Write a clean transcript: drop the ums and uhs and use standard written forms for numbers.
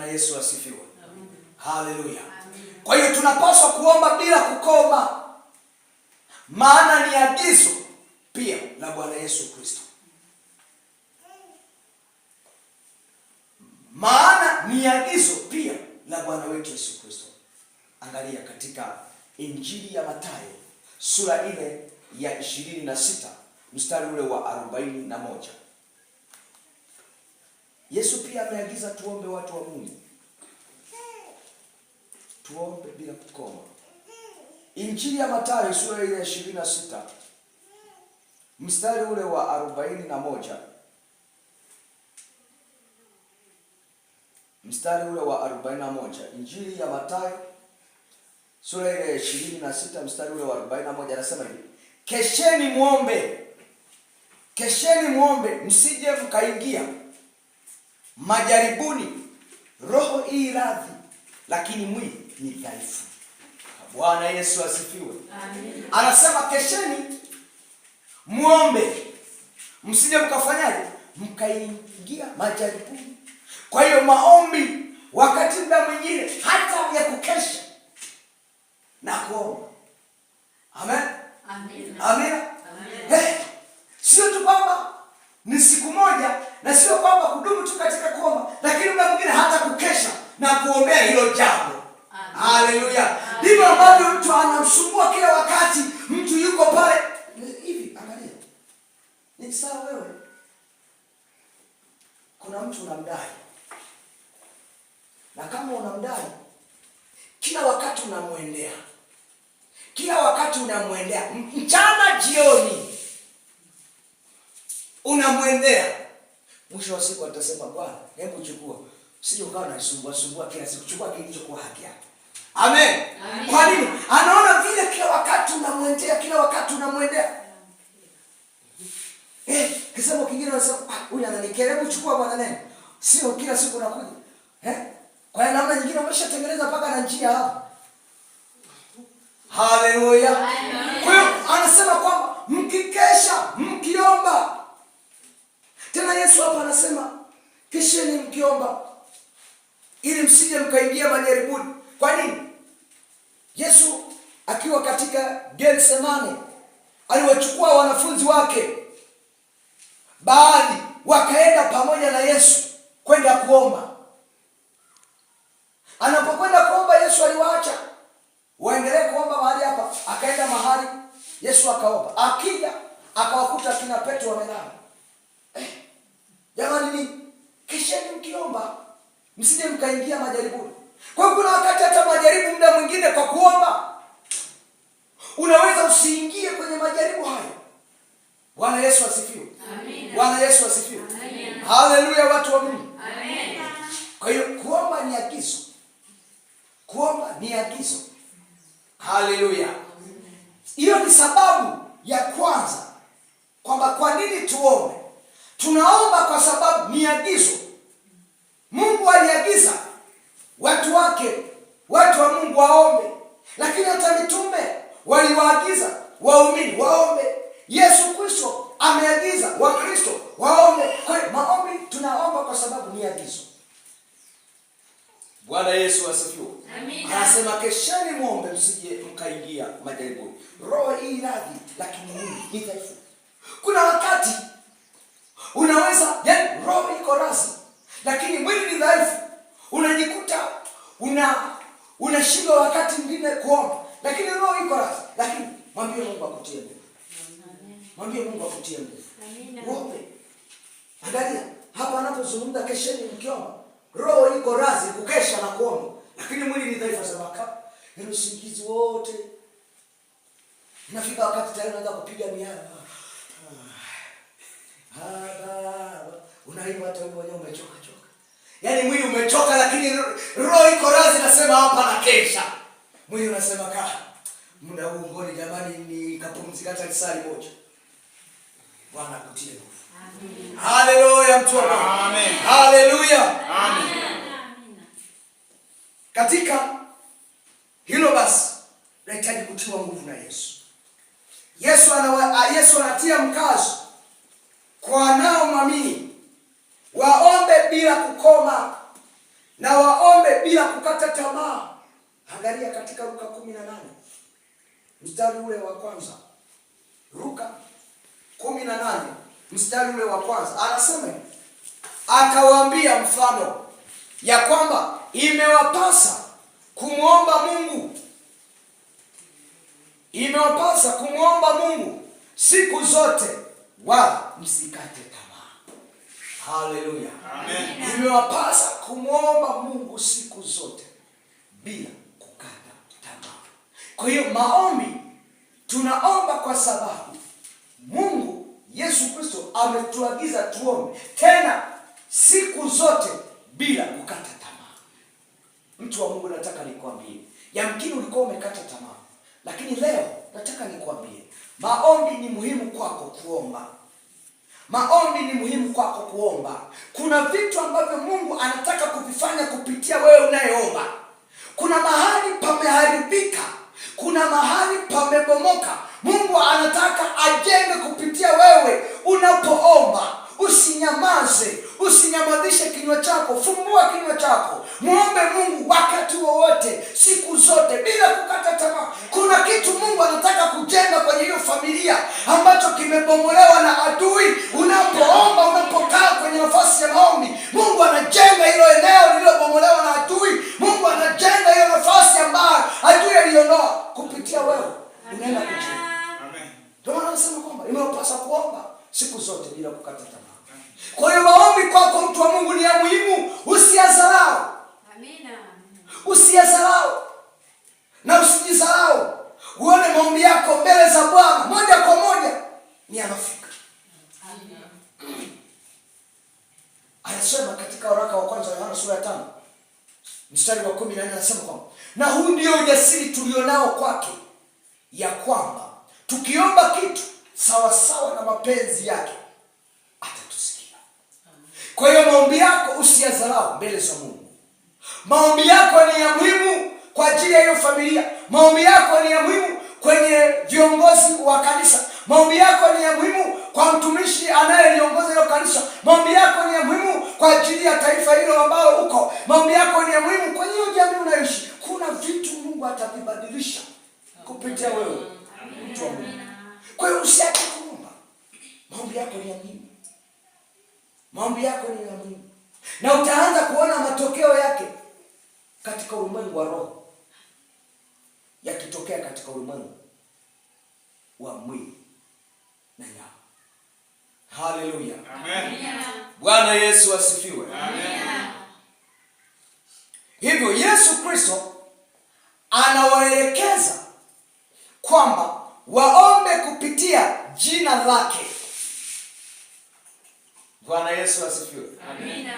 Yesu asifiwe. Haleluya. Kwa hiyo tunapaswa kuomba bila kukoma, maana ni agizo pia la Bwana Yesu Kristo. Maana ni agizo pia la Bwana wetu Yesu Kristo. Angalia katika Injili ya Mathayo sura ile ya 26 mstari ule wa 41. Yesu pia ameagiza tuombe, watu wa Mungu. Tuombe bila kukoma. Injili ya Mathayo sura ile ya 26 mstari ule wa 41. Mstari ule wa 41. Injili ya Mathayo sura ile ya 26 mstari ule wa 41 anasema hivi: Kesheni muombe. Kesheni muombe msije mkaingia majaribuni. Roho hii radhi, lakini mwili ni dhaifu. Bwana Yesu asifiwe. Amen. Anasema kesheni muombe msije mkafanyaje? Mkaingia majaribuni. Kwa hiyo maombi wakati muda mwingine hata ya kukesha na kuomba. Amen. Amen. Amen. Amen. Sio tu kwamba ni siku moja na sio kwamba kudumu tu katika kuomba, lakini muda mwingine hata kukesha na kuombea hilo jambo. Haleluya. Ndivyo ambavyo mtu anamsumbua kila wakati, mtu yuko pale hivi. Angalia. Ni sawa wewe. Kuna mtu unamdai. Na kama unamdai, kila wakati unamwendea. Kila wakati unamwendea. Mchana jioni unamwendea. Mwisho wa siku atasema, Bwana, hebu chukua. Sio ukawa unasumbua kila siku. Chukua kilichokuwa haki yako. Amen. Amen. Kwa nini? Anaona vile kila wakati unamwendea, kila wakati unamwendea. Kisema kingine unasema, huyu ananikera, hebu chukua Bwana neno. Sio kila siku unakuja. Kwa hiyo namna nyingine umeshatengeneza mpaka na njia hapo. Haleluya. Kwa hiyo anasema kwamba mkikesha, mkiomba. Tena Yesu hapa anasema kesheni mkiomba ili msije mkaingia majaribuni. Kwa nini? Yesu akiwa katika Getsemane aliwachukua wanafunzi wake, baadhi wakaenda pamoja na Yesu kwenda kuomba. Anapokwenda kuomba, Yesu aliwaacha waendelee kuomba mahali hapa, akaenda mahali Yesu akaomba. Akija akawakuta kina Petro wamelala. Jamani, ni kesheni mkiomba msije mkaingia majaribuni. Kwa hiyo kuna wakati hata majaribu muda mwingine kwa kuomba unaweza usiingie kwenye majaribu hayo. Bwana Yesu asifiwe. Amen. Bwana Yesu asifiwe. Amen. Haleluya, watu wa Mungu. Amen. Kwa hiyo kuomba ni agizo. Kuomba ni agizo. Haleluya. Hiyo ni sababu ya kwanza kwamba kwa nini tuombe. Tunaomba kwa sababu ni agizo. Mungu aliagiza watu wake, watu wa Mungu waombe. Lakini hata mitume waliwaagiza waumini waombe. Yesu Kristo ameagiza Wakristo waombe. Kwa hiyo maombi tunaomba kwa sababu ni agizo. Bwana Yesu asifiwe. Amina. Anasema kesheni muombe msije mkaingia majaribuni. Roho hii radhi, lakini mwili ni dhaifu. Kuna wakati unaweza, yani roho iko razi, lakini mwili ni dhaifu. Unajikuta unashindwa wakati mwingine kuomba, lakini roho iko razi. Lakini mwambie Mungu akutie nguvu. Mwambie Mungu akutie nguvu. Amina. Uombe. Angalia hapa anapozungumza kesheni mkiomba. Roho iko razi kukesha na kuomba, lakini mwili ni dhaifu. Sasa ile usingizi wote inafika wakati tayari unaanza kupiga miara. Unaimba hata wewe mwenyewe umechoka. Yaani mwili umechoka, lakini roho iko razi, nasema hapa na kesha. Mwili unasema muda huu ngoni jamani nikapumzika hata risali moja. Bwana akutie nguvu. Amen. Haleluya, mtu wa Mungu. Amen. Haleluya. Amen. Katika hilo basi tunahitaji kutiwa nguvu na Yesu. Yesu anatia mkazo kwa wanaomwamini waombe bila kukoma. na waombe bila kukata tamaa. Angalia katika Luka 18 mstari ule wa kwanza. Luka 18 mstari ule wa kwanza anasema, akawaambia mfano ya kwamba imewapasa kumwomba Mungu siku zote, wala msikate tamaa. Haleluya, amen. Imewapasa kumwomba Mungu siku zote bila kukata tamaa. Kwa hiyo maombi tunaomba kwa sababu Mungu Yesu Kristo ametuagiza tuombe, tena siku zote bila kukata tamaa. Mtu wa Mungu, nataka nikwambie, yamkini ulikuwa umekata tamaa, lakini leo nataka nikwambie maombi ni muhimu kwako kuomba. Maombi ni muhimu kwako kuomba. Kuna vitu ambavyo Mungu anataka kuvifanya kupitia wewe unayeomba. Kuna mahali pameharibika, kuna mahali pamebomoka. Mungu anataka ajenge kupitia wewe unapoomba. Usinyamaze, usinyamazishe kinywa chako, fungua kinywa chako, muombe Mungu wakati wowote, siku zote, bila kukata tamaa. Kuna kitu Mungu anataka kujenga kwenye hiyo familia ambacho kimebomolewa na adui. Unapoomba, unapokaa kwenye nafasi ya maombi, Mungu anajenga hilo eneo lililobomolewa na adui. Mungu anajenga hiyo nafasi ambayo adui aliondoa kupitia wewe. Unaenda kujenga. Amen. Ndio maana anasema kwamba imewapasa kuomba siku zote bila kukata tamaa. Kwa hiyo maombi kwako, mtu wa Mungu, ni ya muhimu. Usiyadharau. Amina. Usiyadharau na usijidharau. Uone maombi yako mbele za Bwana moja kwa moja ni yanafika. Amina. Anasema katika waraka wa kwanza wa Yohana sura ya 5 mstari wa 14, anasema kwamba na huu ndio ujasiri tulionao kwake, ya kwamba tukiomba kitu sawa sawa na mapenzi yake atatusikia. Kwa hiyo maombi yako usiyadharau mbele za Mungu. Maombi yako ni ya muhimu kwa ajili ya hiyo familia. Maombi yako ni ya muhimu kwenye viongozi wa kanisa. Maombi yako ni ya muhimu kwa mtumishi anayeliongoza hiyo kanisa. Maombi yako ni ya muhimu kwa ajili ya taifa hilo ambalo uko. Maombi yako ni ya muhimu kwenye hiyo jamii unayoishi. Kuna vitu Mungu atakibadilisha kupitia wewe, mtu wa Mungu. Kwa hiyo usiache kuomba. Maombi yako ni ya muhimu. Maombi yako ni ya muhimu. Na utaanza kuona matokeo yake katika ulimwengu wa roho yakitokea katika ulimwengu wa mwili na nyama. Haleluya. Amen. Bwana Yesu asifiwe. Amen. Hivyo Yesu Kristo anawaelekeza kwamba waombe kupitia jina lake. Bwana Yesu asifiwe. Amen.